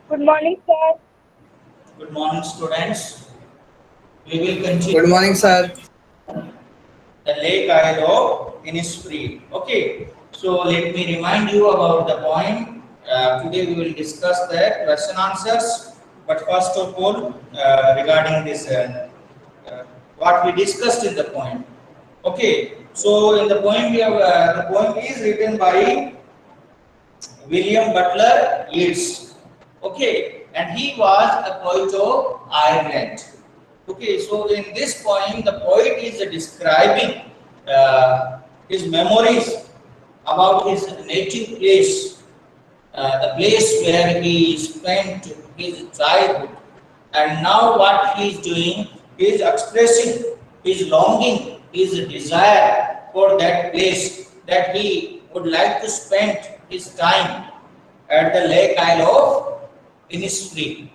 Good morning, sir. Good morning, students. We will continue Good morning, sir. the Lake Isle of Innisfree. Okay, so let me remind you about the point. Today we will discuss the question answers. But first of all, regarding this, what we discussed in the point. Okay, so in the point we have the poem is written by William Butler Yeats. Okay, and he was a poet of Ireland. Okay, so in this poem, the poet is describing his memories about his native place, the place where he spent his childhood, and now what he is doing, he is expressing his longing, his desire for that place that he would like to spend his time at the Lake Isle of Innisfree.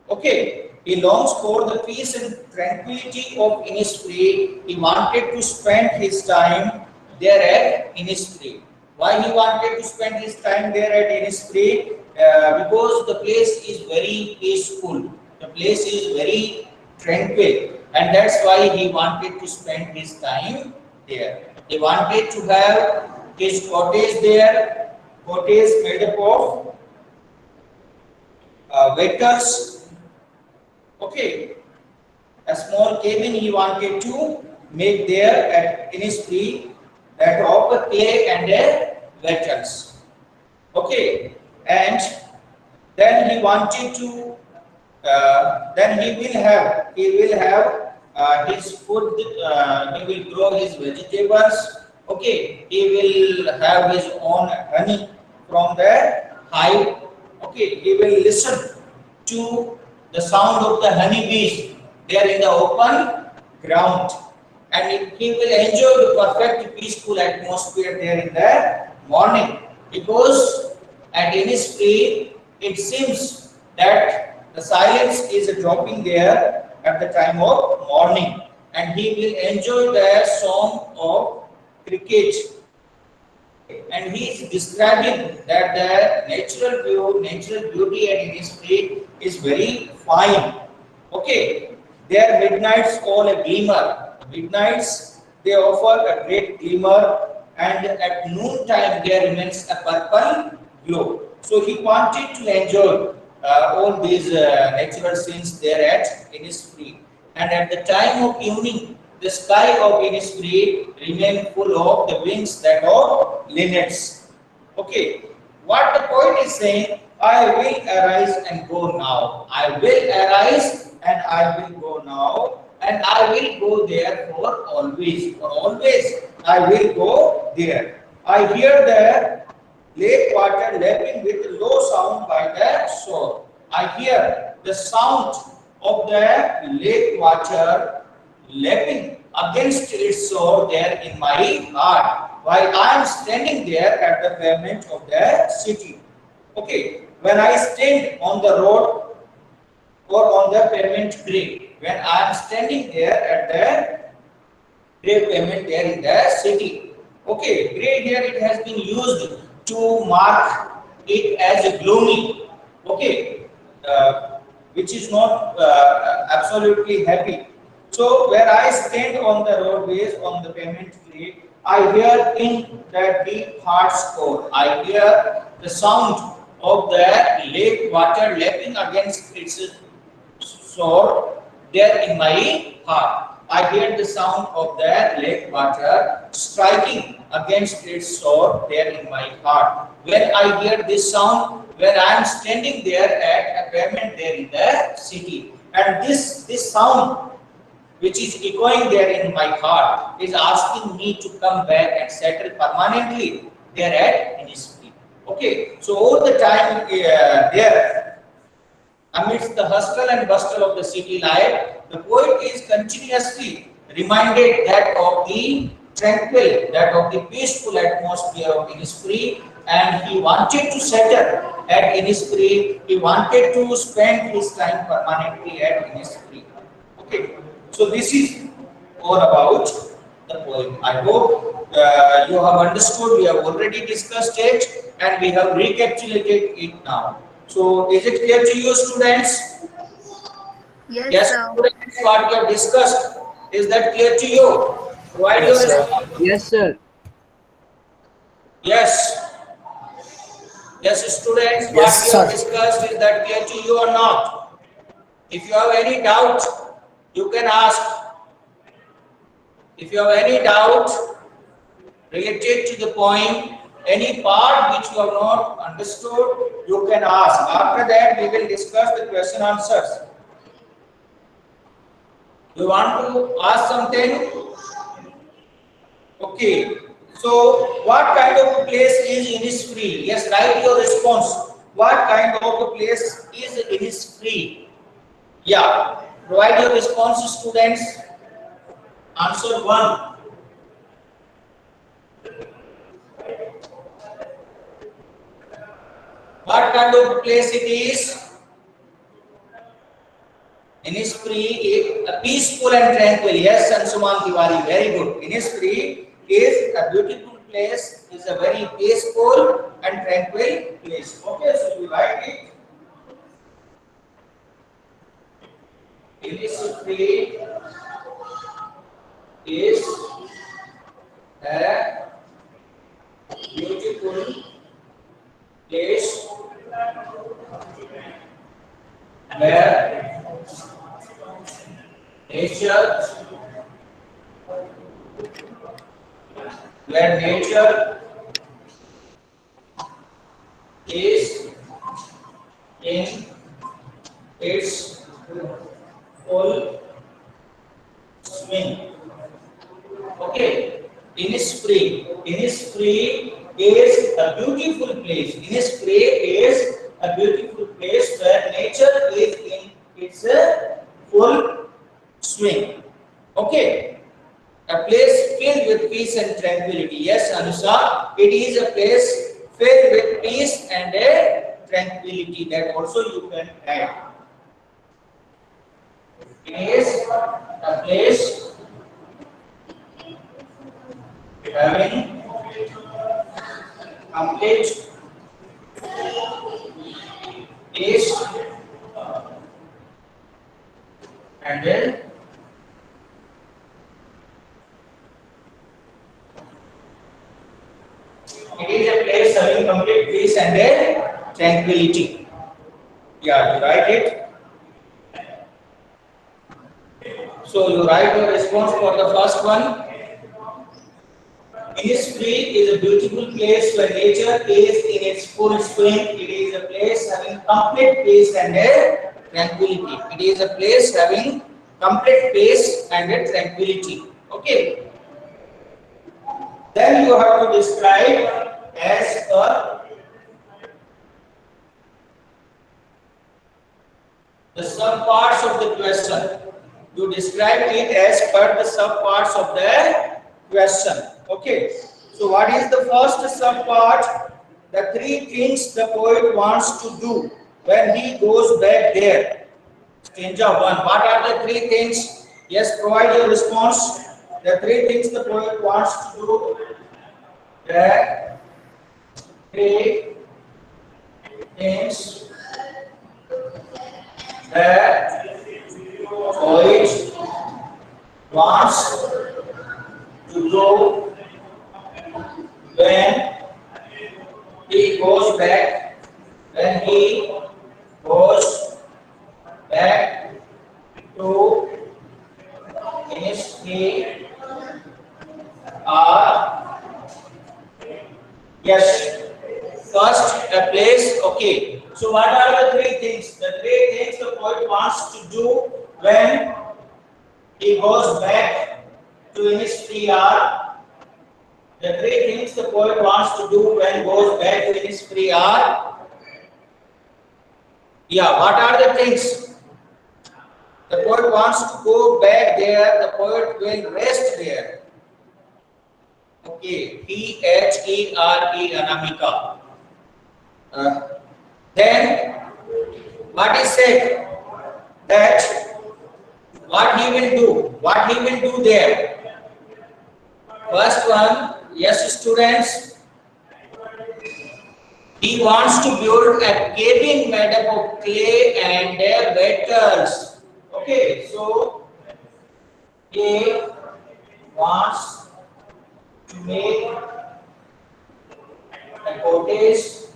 Okay, he longs for the peace and tranquility of Innisfree. He wanted to spend his time there at Innisfree. Why he wanted to spend his time there at Innisfree? Because the place is very peaceful. The place is very tranquil, and that's why he wanted to spend his time there. He wanted to have his cottage there, cottage made up of waiters. Okay, a small cabin he wanted to make there at Innisfree that of a clay and a vessels. Okay, and then he wanted to, then he will have his food. He will grow his vegetables. Okay, he will have his own honey from the hive. Okay, he will listen to the sound of the honeybees there in the open ground, and he will enjoy the perfect peaceful atmosphere there in the morning, because at Innisfree it seems that the silence is dropping there at the time of morning, and he will enjoy the song of cricket. Okay, and he is describing that the natural beauty at Innisfree is very fine. Okay, their midnights all a glimmer. Midnights they offer a great glimmer, and at noon time there remains a purple glow. So he wanted to enjoy all these natural scenes there at Innisfree. And at the time of evening, the sky of Innisfree remained full of the wings that of linnets. Okay, what the poet is saying, I will arise and go now. I will arise and I will go now, and I will go there for always. For always, I will go there. I hear the lake water lapping with low sound by the shore. I hear the sound of the lake water lapping against its shore there in my heart, while I am standing there at the pavement of the city. Okay, when I stand on the road or on the pavement gray, when I am standing there at the gray pavement there in the city. Okay, gray here it has been used to mark it as a gloomy. Okay, which is not absolutely happy. So where I stand on the roadways on the pavement gray, I hear in the deep heart score. I hear the sound of the lake water lapping against its shore there in my heart. I hear the sound of the lake water striking against its shore there in my heart. When I hear this sound, when I am standing there at a pavement there in the city, and this sound which is echoing there in my heart is asking me to come back and settle permanently there at Innisfree. Okay, so all the time there, amidst the hustle and bustle of the city life, the poet is continuously reminded that of the tranquil, that of the peaceful atmosphere of Innisfree, and he wanted to settle at Innisfree. He wanted to spend his time permanently at Innisfree. Okay, so this is all about the poem. I hope you have understood. We have already discussed it and we have recapitulated it now. So is it clear to you, students? Yes, Yes, sir. students, what we have discussed, is that clear to you? Provide your Yes, sir. response. Yes, sir. Yes. Yes, students, what Yes, we have sir. discussed, is that clear to you or not? If you have any doubt, you can ask. If you have any doubt related to the point, any part which you have not understood, you can ask. After that, we will discuss the question answers. You want to ask something? Okay. So, what kind of a place is Innisfree? Yes, write your response. What kind of a place is Innisfree? Yeah. Provide your response, students. Answer 1. What kind of place it is? Innisfree, a peaceful and tranquil. Yes, Ansuman Tiwari, very good. Innisfree is a beautiful place, is a very peaceful and tranquil place. Okay, so you write it. Innisfree is a beautiful place where nature is in its full swing. Okay, Innisfree. Innisfree is a beautiful place. Innisfree is a beautiful place where nature is in its full swing. Okay, a place filled with peace and tranquility. Yes, Anusa, it is a place filled with peace and tranquility. That also you can add. It is a place having complete peace and it is a place having complete peace and tranquility. Yeah, you write it. So you write your response for the first one. Innisfree is a beautiful place where nature is in its full swing. It is a place having complete peace and tranquility. It is a place having complete peace and tranquility. Okay. Then you have to describe as per the sub parts of the question. You describe it as per the sub parts of the question. Okay. So what is the first sub part? The 3 things the poet wants to do when he goes back there. Stanza 1. What are the 3 things? Yes, provide your response. The 3 things the poet wants to do. The 3 things that poet wants to do when he goes back, to Innisfree are, yes, first a place. Okay, so what are the 3 things? The 3 things the poet wants to do when he goes back to Innisfree are, the 3 things the poet wants to do when he goes back to Innisfree are, yeah, what are the things? The poet wants to go back there, the poet will rest there. Okay, P-H-E-R-E Anamika. Then what is said? That what he will do? What he will do there? First one, yes, students. He wants to build a cabin made up of clay and metals. Okay, so he wants to make a cottage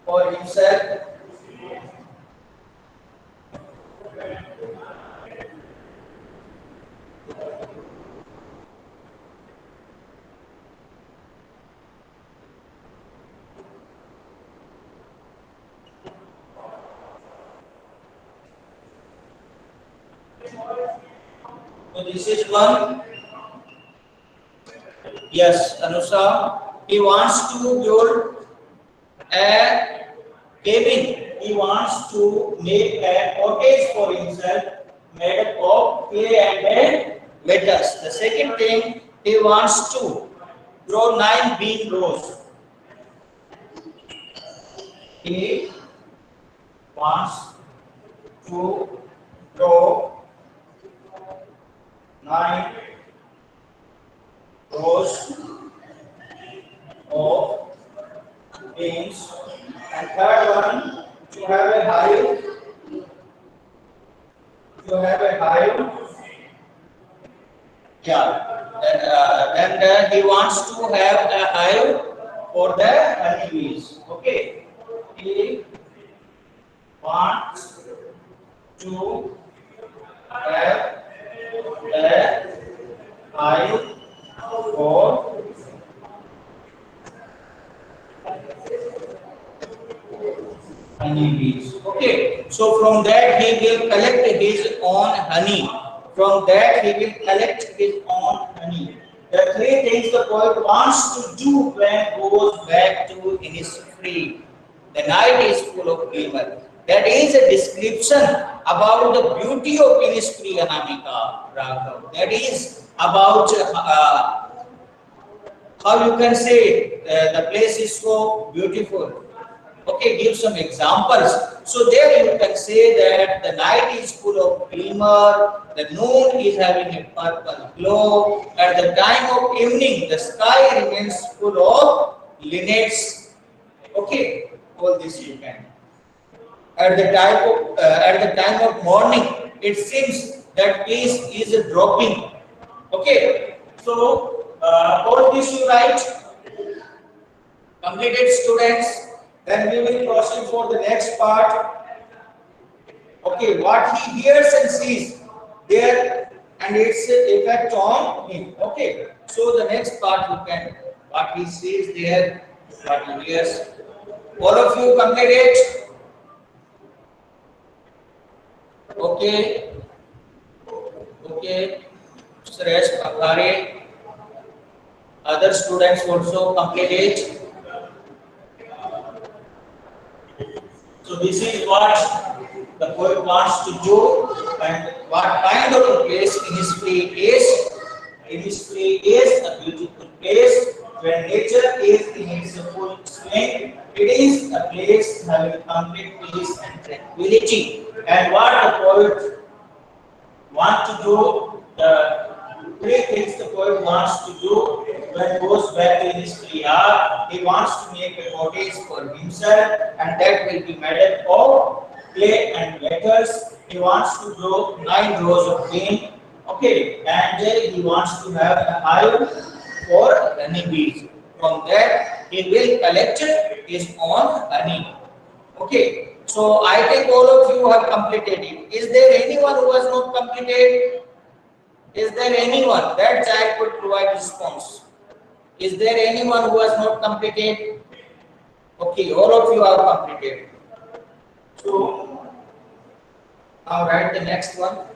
for himself. So this is one. Yes, Anusa. He wants to build a cabin. He wants to make a cottage for himself made up of clay and metals. The second thing, he wants to grow 9 bean rows. He wants to grow 9 rows of beans. And third one, to have a hive. To have a hive. Yeah. Then he wants to have a hive for the honeybees. Okay. He wants to have a hive for honeybees. Okay, so from that he will collect his own honey. From that he will collect his own honey. The three things the poet wants to do when goes back to Innisfree. The night is full of glimmer. That is a description about the beauty of Innisfree, Anamika Raghav. That is about how you can say the place is so beautiful. Okay, give some examples. So there you can say that the night is full of glimmer, the noon is having a purple glow. At the time of evening, the sky remains full of linnets. Okay, all this you can. At the time of morning, it seems that place is dropping. Okay, so all this you write. Completed, students. Then we will proceed for the next part. Okay, what he hears and sees there and its effect on him. Okay, so the next part you can, what he sees there, what he hears. All of you complete it. Okay, okay. Suresh Pakhare. Other students also complete it. So this is what the poet wants to do and what kind of a place Innisfree is. Innisfree is a beautiful place where nature is in its full swing. It is a place having complete peace and tranquility. And what the poet wants to do, the three things the poet wants to do when he goes back to his Kriya, he wants to make a cottage for himself and that will be made up of clay and metals. He wants to grow 9 rows of bean. Okay, and he wants to have a hive for honeybees. From that, he will collect his own honey. Okay, so I think all of you have completed it. Is there anyone who has not completed? Is there anyone? That child could provide response. Is there anyone who has not completed? Okay, all of you have completed. So, now write the next one.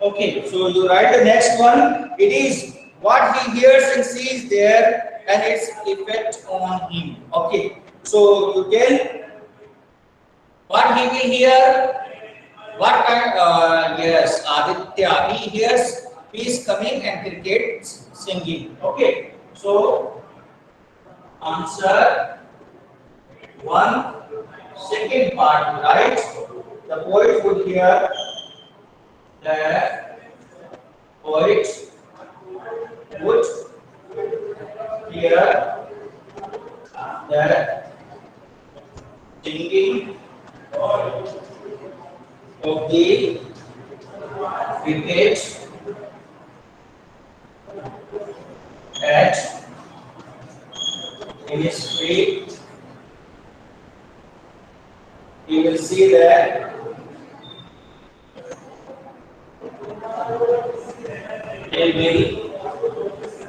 Okay, so you write the next one. It is what he hears and sees there and its effect on him. Okay, so you tell what he will hear. What kind? Yes, Aditya. He hears peace coming and cricket singing. Okay, so answer one. Second part, right? The poet would hear the poet would hear the singing of the cricket at his feet. You will see that he will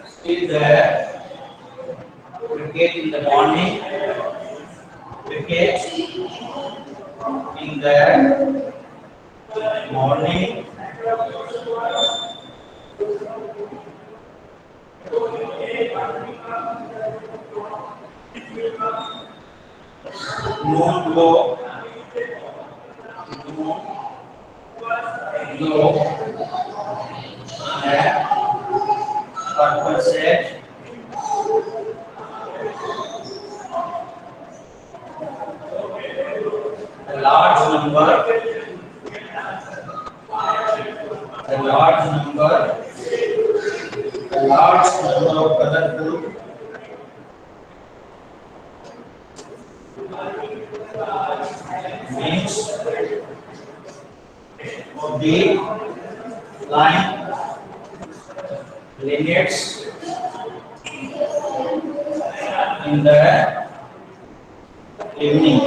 see the cricket in the morning, cricket in the morning, moon glow, and purple set, a large number, a large number, a large number of colorful wings of the line lineates in the evening.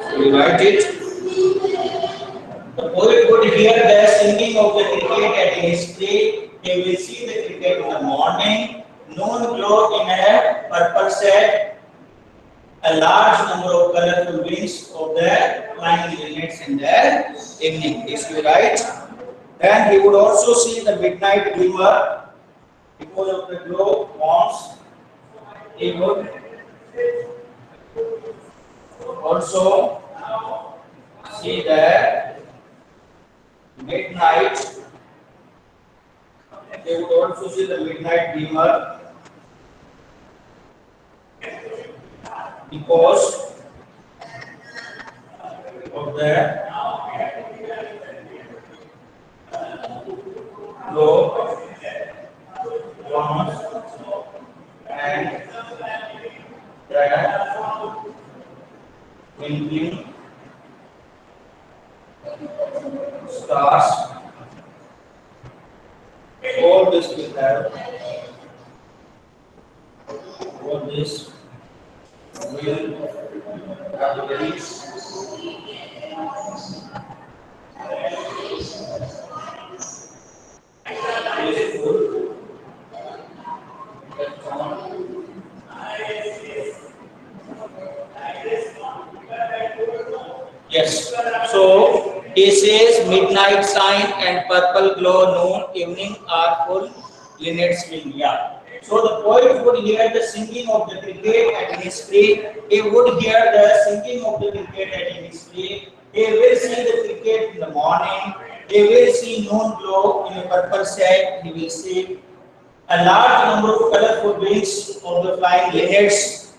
So we write it. The poet would hear the singing of the cricket at his play. He will see the cricket in the morning. Noon glow in a purple set. A large number of colorful wings of the flying linnets in the evening. Is we right? Then he would also see the midnight glimmer because of the glow warms. He would also see the midnight. They would also see the midnight glimmer because of the glow warms and the twinkling stars. All this will have, all this will have a very peaceful effect on. Yes. So he says midnight sign and purple glow noon evening are full linnets wing. Yeah. So the poet would hear the singing of the cricket at his play. He would hear the singing of the cricket at his play. He will see the cricket in the morning. He will see noon glow in a purple set. He will see a large number of colorful wings of the flying linnets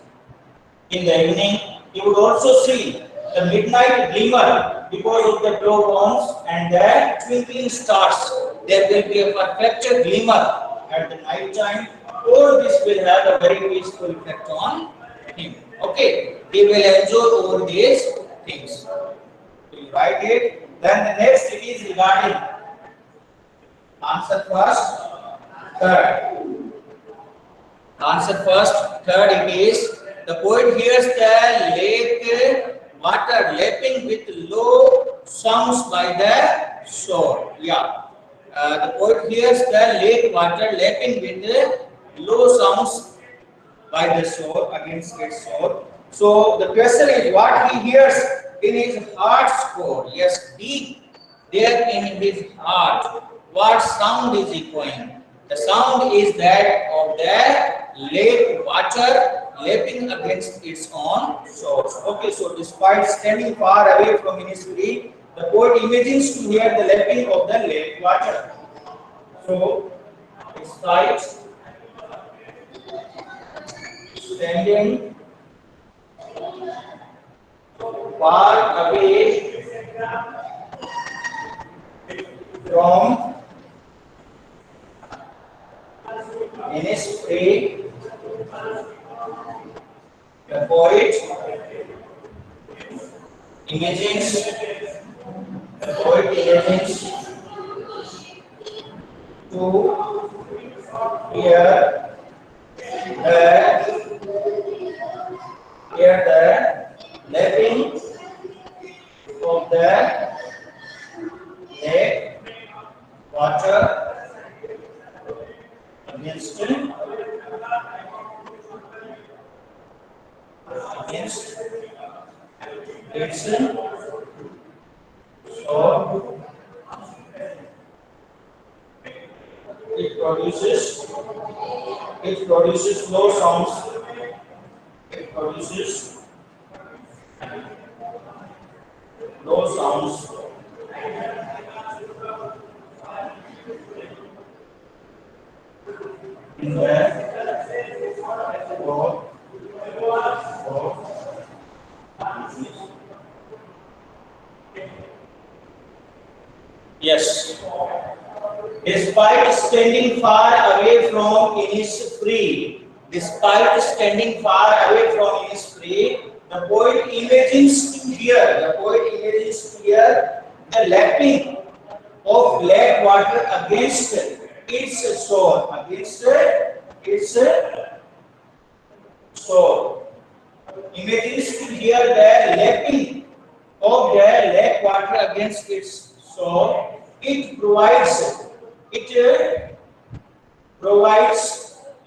in the evening. He would also see the midnight glimmer because of the glowworms and the twinkling stars. There will be a perfect glimmer at the night time. All this will have a very peaceful effect on him. Okay, he will enjoy all these things. So you write it. Then the next it is regarding answer first, third. Answer first, third it is the poet hears the lake water lapping with low songs by the shore. Yeah. The poet hears the lake water lapping with low sounds by the shore, against its shore. So the question is what he hears in his heart's core. Yes, deep there in his heart. what sound is echoing? The sound is that of the lake water lapping against its own source. Okay, so despite standing far away from Innisfree, the poet imagines to hear the lapping of the lake water. So, despite standing far away from Innisfree, the poet imagines to hear the lapping of the lake water against its so it produces low sounds. It produces low sounds in the flow of yes. Despite standing far away from Innisfree, the poet imagines to hear the lapping of lake water against its shore, Imagines to hear the lapping of the lake water against its shore. It provides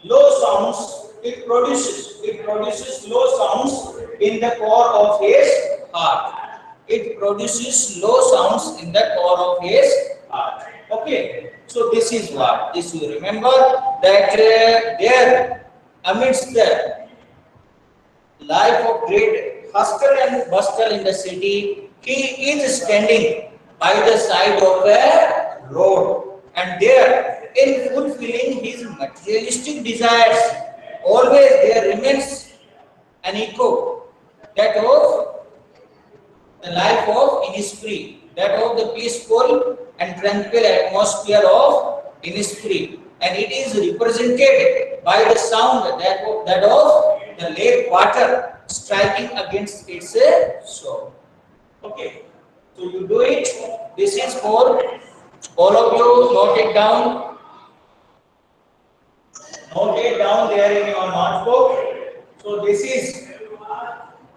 low sounds. It produces low sounds in the core of his heart. Okay, so this is what this you remember that there amidst the life of great hustle and bustle in the city, he is standing by the side of a road, and there, in fulfilling his materialistic desires, always there remains an echo that of the life of Innisfree, that of the peaceful and tranquil atmosphere of Innisfree, and it is represented by the sound that of the lake water striking against its shore. Okay, so you do it. This is for all of you. Note it down. Note it down there in your notebook. So this is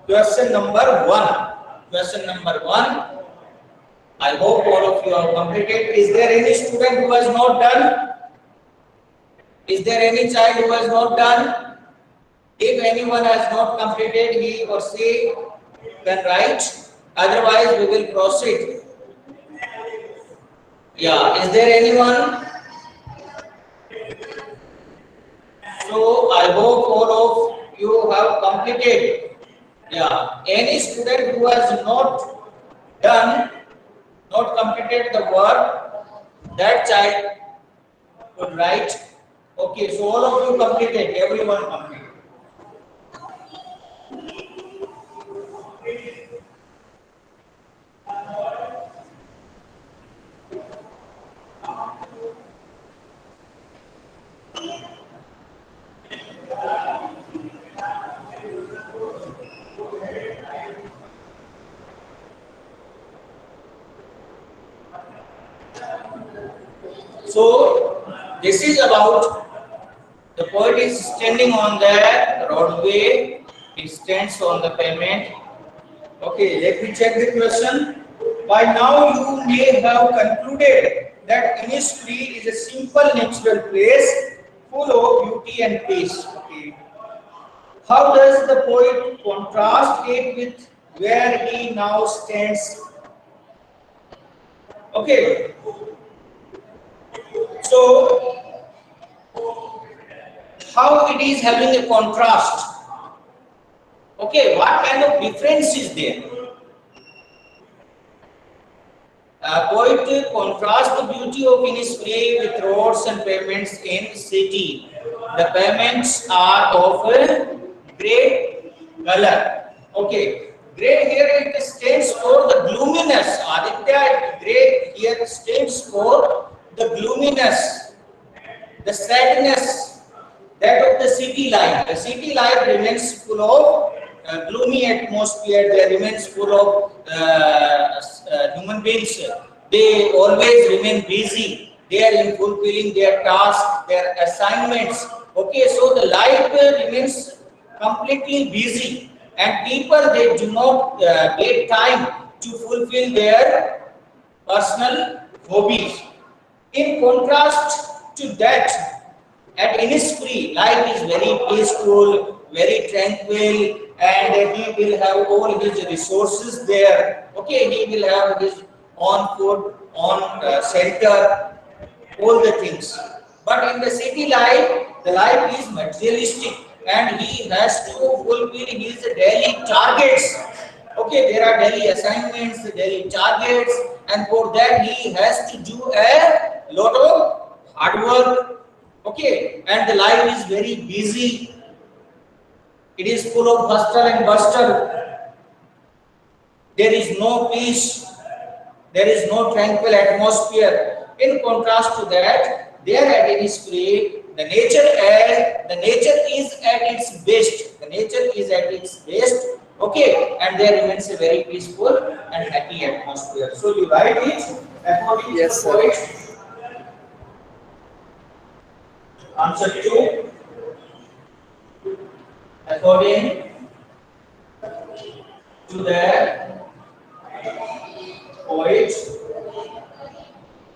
question number 1. Question number 1. I hope all of you have completed. Is there any student who has not done? Is there any child who has not done? If anyone has not completed, he or she can write. Otherwise, we will proceed. Yeah, is there anyone? So I hope all of you have completed. Yeah, any student who has not done, not completed the work, that child could write. Okay, so all of you completed, everyone completed. So this is about the poet is standing on the roadway. He stands on the pavement. Okay, let me check the question. By now you may have concluded that Innisfree is a simple natural place full of beauty and peace. Okay. How does the poet contrast it with where he now stands? Okay. So how it is having a contrast? Okay, what kind of difference is there? Poet contrasts the beauty of Innisfree with roads and pavements in city. The pavements are of a grey color. Okay, grey here it stands for the gloominess. Aditya, grey here stands for the gloominess, the sadness that of the city life. The city life remains full of gloomy atmosphere. There remains full of human beings. They always remain busy. They are in fulfilling their tasks, their assignments. Okay, so the life remains completely busy, and people they do not get time to fulfill their personal hobbies. In contrast to that, at Innisfree, life is very peaceful, very tranquil, and he will have all his resources there. Okay, he will have his own food, own shelter, all the things. But in the city life, the life is materialistic, and he has to fulfill his daily targets. Okay, there are daily assignments, daily targets, and for that he has to do a lot of hard work. Okay, and the life is very busy. It is full of hustle and bustle. There is no peace. There is no tranquil atmosphere. In contrast to that, there at Innisfree, the nature is at its best. The nature is at its best. Okay, and there remains a very peaceful and happy atmosphere. So you write it according to Yes, the sir. poet. Answer 2. According to the poet,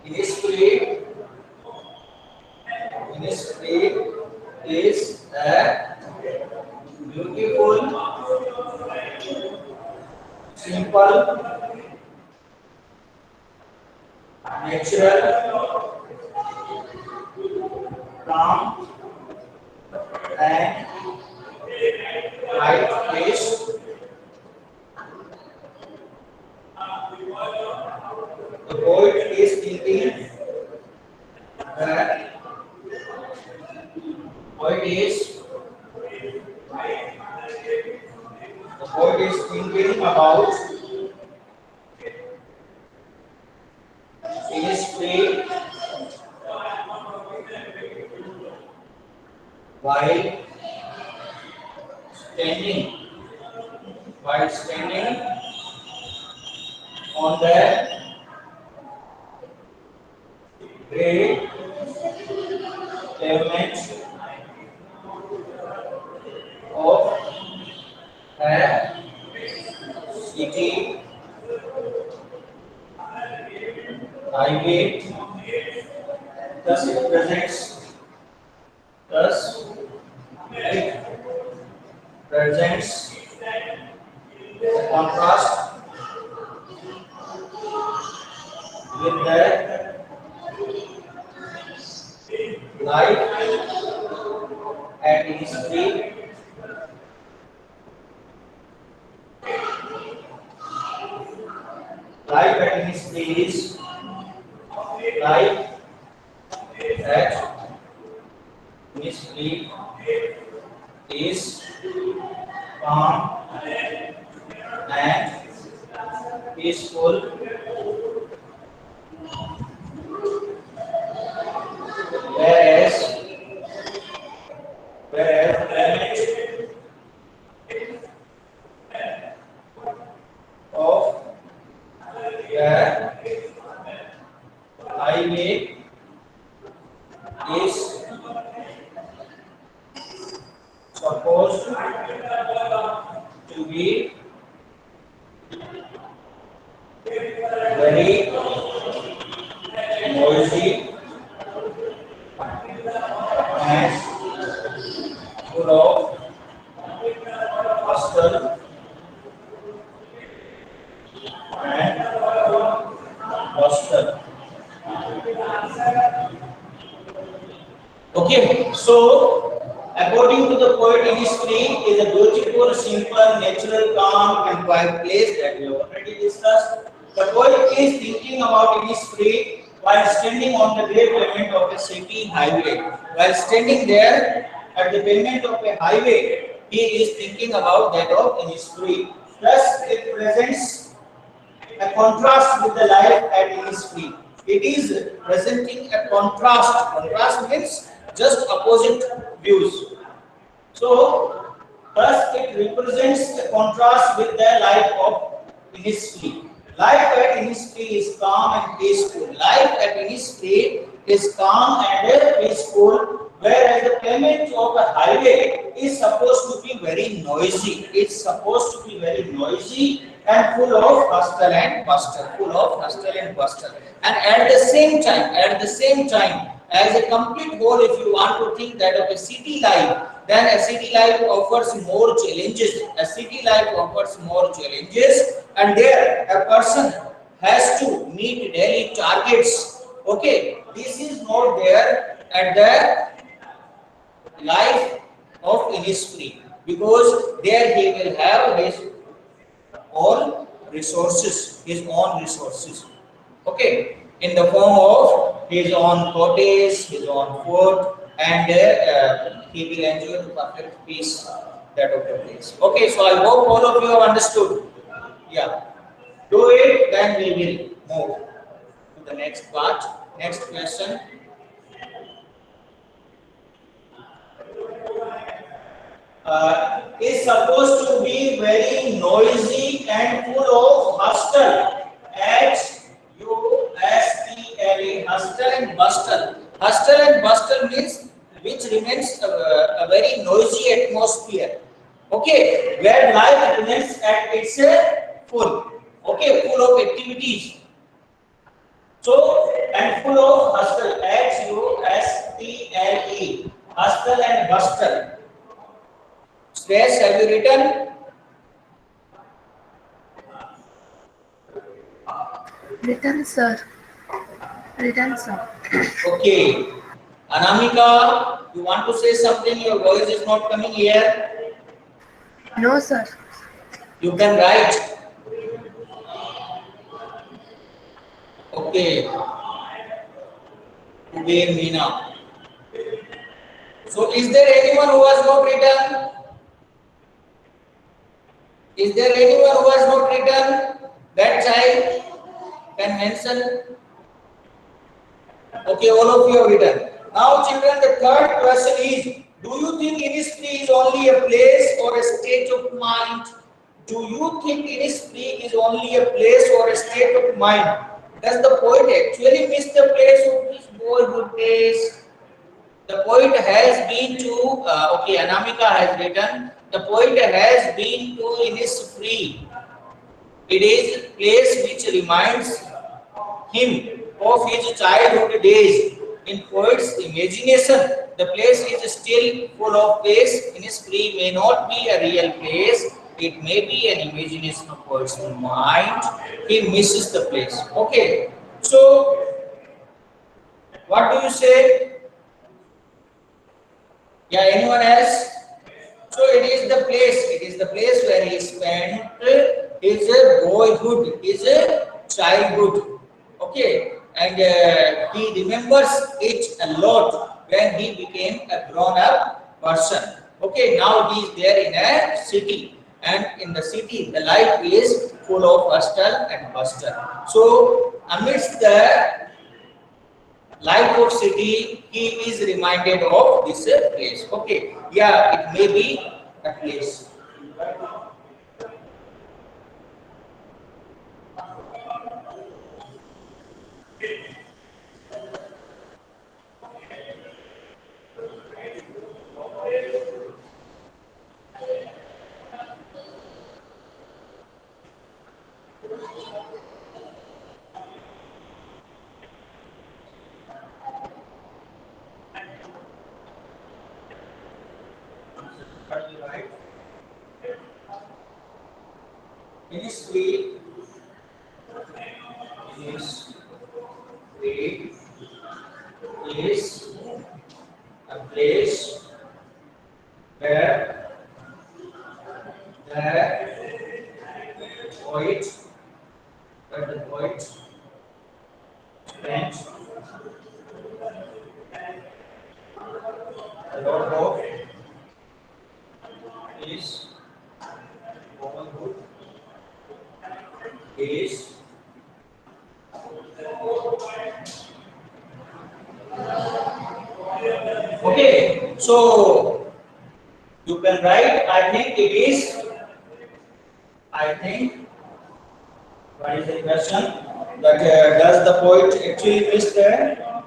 Innisfree is a beautiful, simple, natural, calm, and right place. The poet is thinking that poet is the poet is thinking about Innisfree while standing on the grey pavement of a city highway. Thus it presents the contrast with the life at Innisfree. Life at Innisfree is life at Innisfree is calm and peaceful, whereas the of the highway is supposed to be very noisy and full of hustle and bustle. Okay, so according to the poet, Innisfree is a beautiful, simple, natural, calm, and quiet place that we have already discussed. The poet is thinking about Innisfree while standing on the great pavement of a city highway. While standing there at the pavement of a highway, he is thinking about that of Innisfree. Thus, it presents a contrast with the life at Innisfree. It is presenting a contrast. Contrast means just opposite views. So, thus it represents a contrast with the life of Innisfree. Life at Innisfree is calm and peaceful. Life at Innisfree is calm and peaceful, whereas the pavement of a highway is supposed to be very noisy. It's supposed to be very noisy and full of hustle and bustle. Full of hustle and bustle. And at the same time, as a complete whole, if you want to think that of a city life, then a city life offers more challenges. A city life offers more challenges, and there a person has to meet daily targets. Okay, this is not there at the life of Innisfree, because there he will have his own resources. Okay, in the form of his own cottage, his own food, and he will enjoy the perfect peace that of the place. Okay, so I hope all of you have understood. Yeah, do it, then we will move to the next part. Next question. Is supposed to be very noisy and full of hustle. Hustle, hustle and bustle. Hustle and bustle means which remains a very noisy atmosphere. Okay, where life remains at its full. Okay, full of activities. So, and full of hustle. Hustle. Hustle and bustle. Stress, have you written? Written, sir. Written, sir. Okay. Anamika, you want to say something? Your voice is not coming here. No, sir. You can write. Okay. Today, Meena. So, is there anyone who has not written? Is there anyone who has not written? That child can mention. Okay, all of you have written. Now, children, the third question is: do you think Innisfree is only a place or a state of mind? Do you think Innisfree is only a place or a state of mind? Does the poet actually miss the place of his boyhood days? The poet has been to, okay, Anamika has written, the poet has been to Innisfree. It is a place which reminds him of his childhood days. In poet's imagination, the place is still full of place. Innisfree may not be a real place. It may be an imagination of poet's mind. He misses the place. Okay. So, what do you say? Yeah, anyone else? So it is the place. It is the place where he spent his boyhood, his childhood. Okay, and he remembers it a lot when he became a grown-up person. Okay, now he is there in a city, and in the city, the life is full of hustle and bustle. So amidst the life of city, he is reminded of this place. Okay, yeah, it may be a place. In this way, where the poet spent a lot of his boyhood days. Okay, so you can write. I think it is. I think. What is the question? That does the poet actually miss there?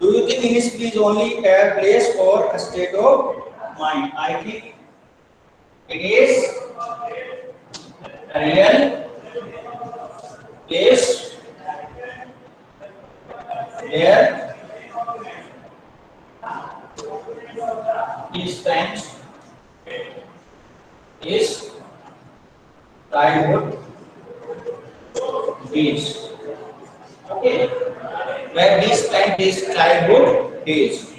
Do you think ministry is only a place or a state of mind? I think it is a real place where he spent his childhood days. Okay, where he spent his childhood days.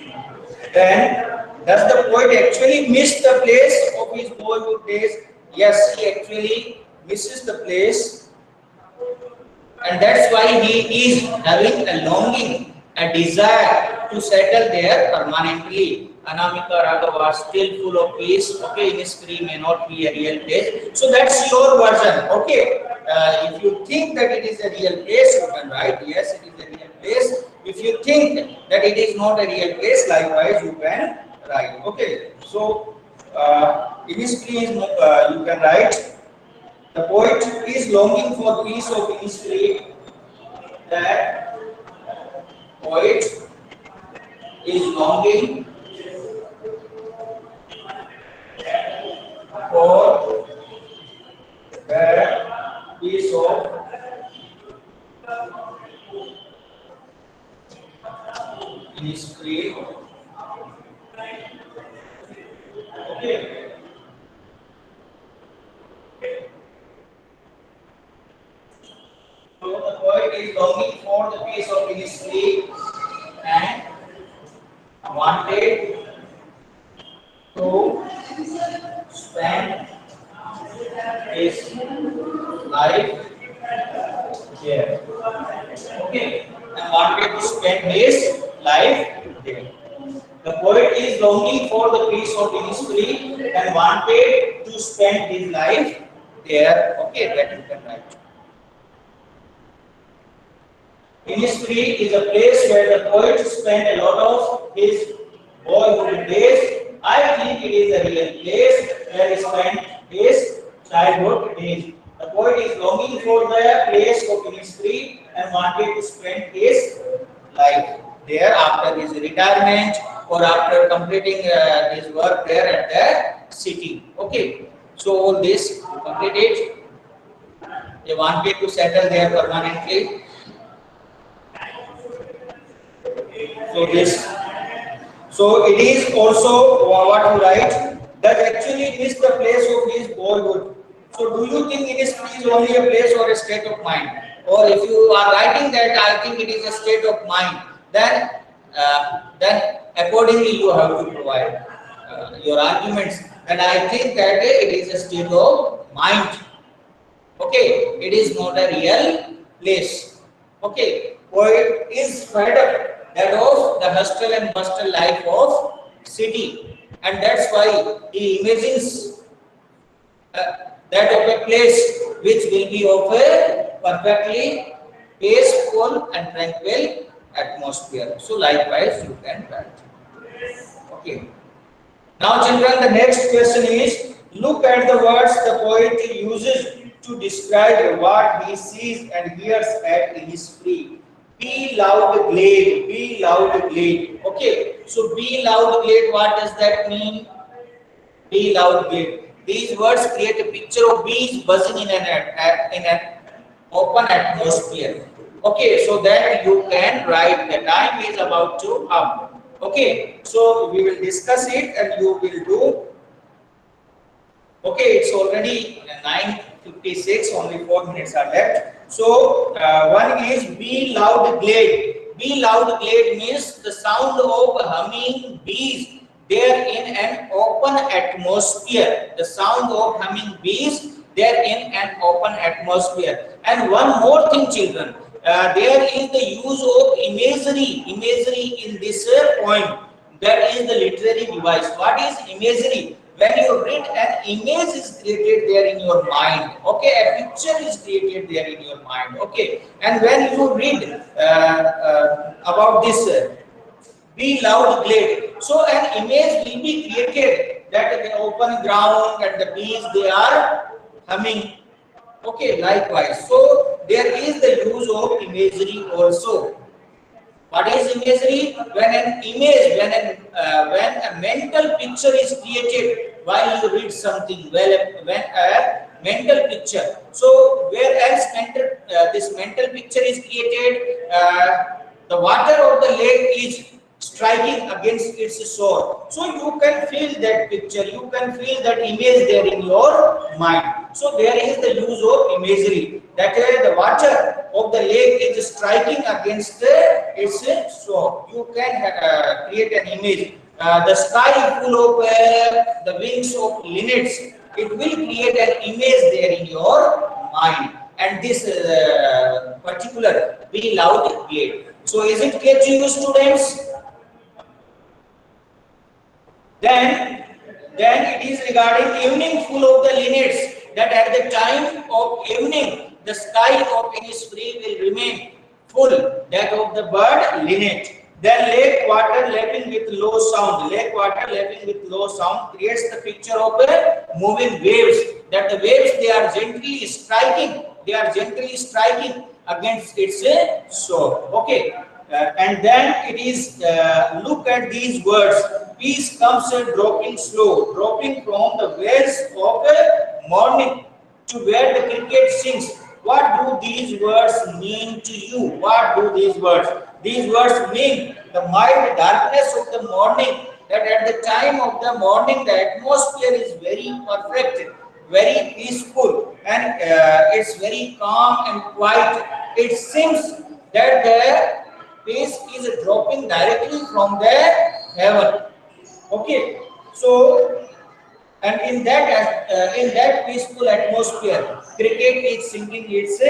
Then, does the poet actually miss the place of his boyhood days? Yes, he actually misses the place, and that's why he is having a longing, a desire to settle there permanently. Anamika Raghava are still full of peace. Okay, Innisfree may not be a real place. So that's your version. Okay, if you think that it is a real place, you can write yes, it is a real place. If you think that it is not a real place, likewise you can write. Okay, so Innisfree is you can write. The poet is longing for peace of Innisfree. That poet is longing for the peace of Innisfree. Okay. So the poet is longing for the peace of Innisfree and wanted to spend his life there. Okay, and wanted to spend his life there. The poet is longing for the peace of Innisfree and wanted to spend his life there. Okay, that you can write. Innisfree is a place where the poet spent a lot of his boyhood days. I think it is a real place where he spent his childhood days. The poet is longing for the place of Innisfree and wanted to spend his life there after his retirement or after completing his work there at the city. Okay, so all this completed. They wanted to settle there permanently. So this, so it is also what you write that actually is the place of his boyhood. So do you think it is only a place or a state of mind? Or if you are writing that I think it is a state of mind, then accordingly you have to provide your arguments. And I think that it is a state of mind. Okay, it is not a real place. Okay, poet is fed up that of the hustle and bustle life of city, and that's why he imagines that of a place which will be of a perfectly peaceful and tranquil atmosphere. So likewise you can write. Okay. Now children, the next question is, look at the words the poet uses to describe what he sees and hears at Innisfree. Be loud glade, be loud glade. Okay, so be loud glade, what does that mean? Be loud glade. These words create a picture of bees buzzing in an open atmosphere. Okay, so that you can write the time is about to up. Okay, so we will discuss it and you will do. Okay, it's already 9:56, only 4 minutes are left. So, one is be loud glade. Be loud glade means the sound of humming bees there in an open atmosphere. The sound of humming bees They are in an open atmosphere. And one more thing, children, there is the use of imagery in this point. That is the literary device. What is imagery? When you read, an image is created there in your mind. Okay, a picture is created there in your mind. Okay, and when you read about this be loud glade, so an image will be created that the open ground and the bees they are humming. Okay, likewise. So there is the use of imagery also. What is imagery? When an image, when a mental picture is created while you read something, well, when a mental picture. So whereas this mental picture is created, the water of the lake is striking against its shore. So you can feel that picture, you can feel that image there in your mind. So there is the use of imagery. That the water of the lake is striking against its shore. You can create an image. The sky full of the wings of linnets. It will create an image there in your mind. And this particular be loud glade. So is it clear to you, students? Then it is regarding evening full of the linnets, that at the time of evening the sky of Innisfree will remain full, that of the bird linnet. Then lake water lapping with low sound. Lake water lapping with low sound creates the picture of a moving waves, that the waves they are gently striking against its shore. Okay. And then it is look at these words. Peace comes dropping slow, dropping from the wells of morning to where the cricket sings. What do these words mean to you? What do these words? These words mean the mild darkness of the morning. That at the time of the morning, the atmosphere is very perfect, very peaceful, and it's very calm and quiet. It seems that the pace is dropping directly from the heaven. Okay, so and in that peaceful atmosphere, cricket is singing its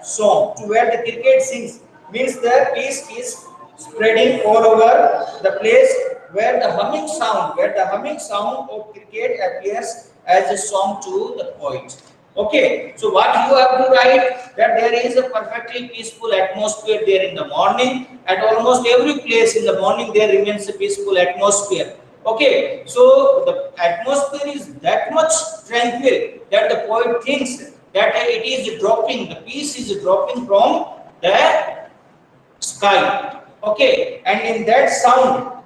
song. To where the cricket sings means the peace is spreading all over the place, where the humming sound of cricket appears as a song to the poet. Okay, so what you have to write, that there is a perfectly peaceful atmosphere there in the morning. At almost every place in the morning there remains a peaceful atmosphere. Okay, so the atmosphere is that much tranquil that the poet thinks that it is dropping, the peace is dropping from the sky. Okay, and in that sound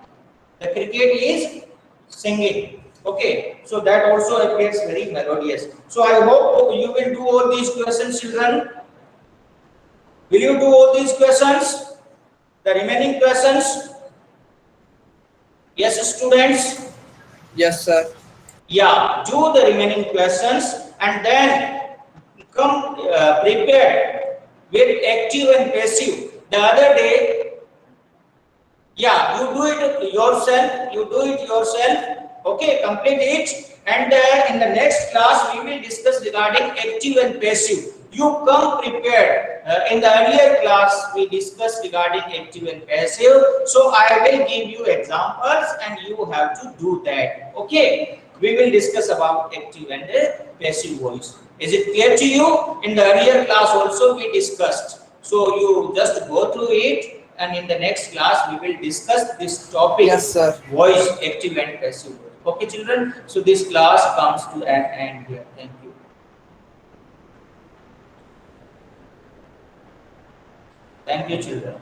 the cricket is singing. Okay, so that also appears very melodious. So I hope you will do all these questions, children. Will you do all these questions? The remaining questions? Yes, students? Yes, sir. Yeah, do the remaining questions and then come prepared with active and passive. The other day, yeah, you do it yourself. Okay, complete it. And in the next class, we will discuss regarding active and passive. You come prepared. In the earlier class, we discussed regarding active and passive. So I will give you examples and you have to do that. Okay, we will discuss about active and passive voice. Is it clear to you? In the earlier class also we discussed. So you just go through it, and in the next class we will discuss this topic. Yes, sir. Voice, active and passive voice. Okay, children. So this class comes to an end here. Thank you. Thank you, children.